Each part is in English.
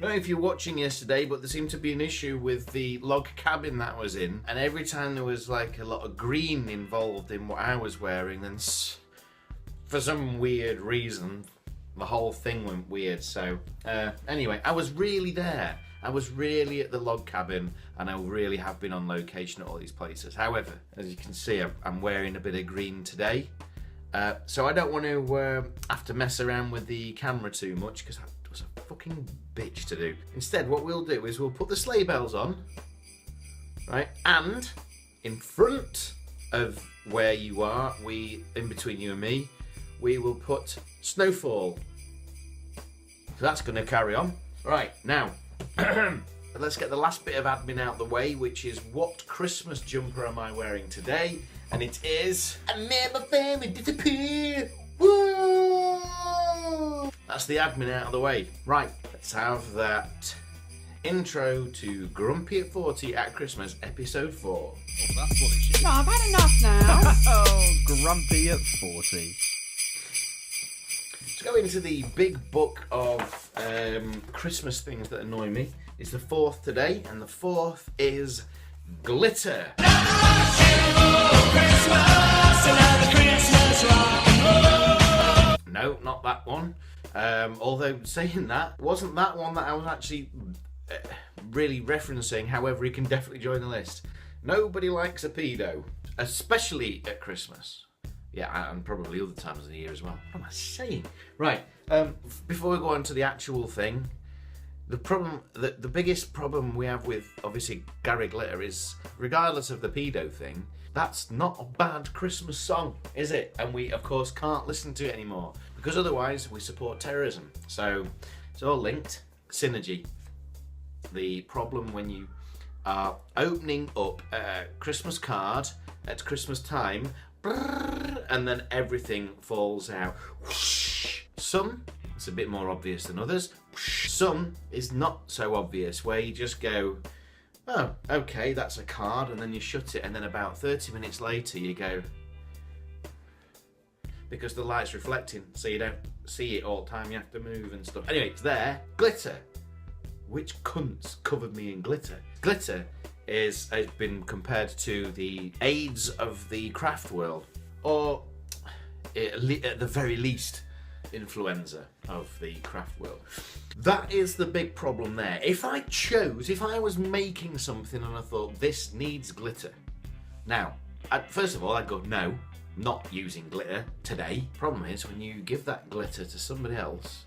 I don't know if you're watching yesterday, but there seemed to be an issue with the log cabin that I was in, and every time there was like a lot of green involved in what I was wearing, then for some weird reason the whole thing went weird. So anyway, I was really there. I was really at the log cabin, and I really have been on location at all these places. However, as you can see, I'm wearing a bit of green today, so I don't want to have to mess around with the camera too much, because that was a fucking bitch to do. Instead, what we'll do is we'll put the sleigh bells on, right, and in front of where you are, in between you and me, we will put snowfall. So that's going to carry on. Right, now, let's get the last bit of admin out the way, which is what Christmas jumper am I wearing today? And it is I Made My Family Disappear. Woo! That's the admin out of the way. Right, let's have that intro to Grumpy at 40 at Christmas, episode 4. Oh, that's what it is. No, I've had enough now. Oh, Grumpy at 40. Let's go into the big book of Christmas things that annoy me. It's the 4th today, and the 4th is glitter. No, not that one. Although saying that, wasn't that one that I was actually really referencing. However, he can definitely join the list. Nobody likes a pedo, especially at Christmas. Yeah, and probably other times of the year as well. What am I saying? Right, before we go on to the actual thing, the biggest problem we have with, obviously, Gary Glitter is, regardless of the pedo thing, that's not a bad Christmas song, is it? And we, of course, can't listen to it anymore, because otherwise we support terrorism. So, it's all linked. Synergy. The problem when you are opening up a Christmas card at Christmas time, and then everything falls out. Some, it's a bit more obvious than others. Some is not so obvious, where you just go, oh, okay, that's a card, and then you shut it, and then about 30 minutes later you go, because the light's reflecting, so you don't see it all the time, you have to move and stuff. Anyway, it's there. Glitter. Which cunts covered me in glitter? Glitter has been compared to the AIDS of the craft world, or at the very least, influenza of the craft world. That is the big problem there. If I was making something and I thought this needs glitter, now, first of all, I'd go, no, not using glitter today. Problem is, when you give that glitter to somebody else,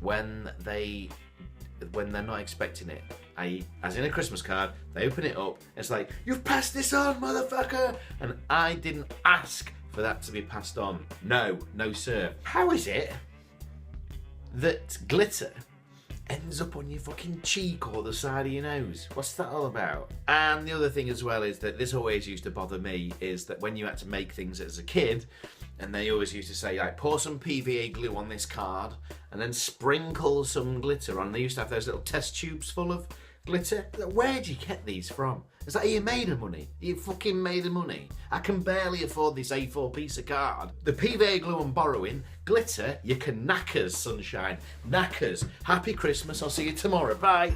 when they're not expecting it, as in a Christmas card, they open it up, it's like, you've passed this on, motherfucker! And I didn't ask for that to be passed on. No, sir. How is it that glitter ends up on your fucking cheek or the side of your nose? What's that all about? And the other thing as well is that this always used to bother me, is that when you had to make things as a kid, and they always used to say, like, pour some PVA glue on this card and then sprinkle some glitter on. They used to have those little test tubes full of glitter. Where'd you get these from? Is that how you made of money? You fucking made of money? I can barely afford this A4 piece of card. The PVA glue I'm borrowing, glitter, you can knackers, sunshine. Knackers. Happy Christmas, I'll see you tomorrow. Bye.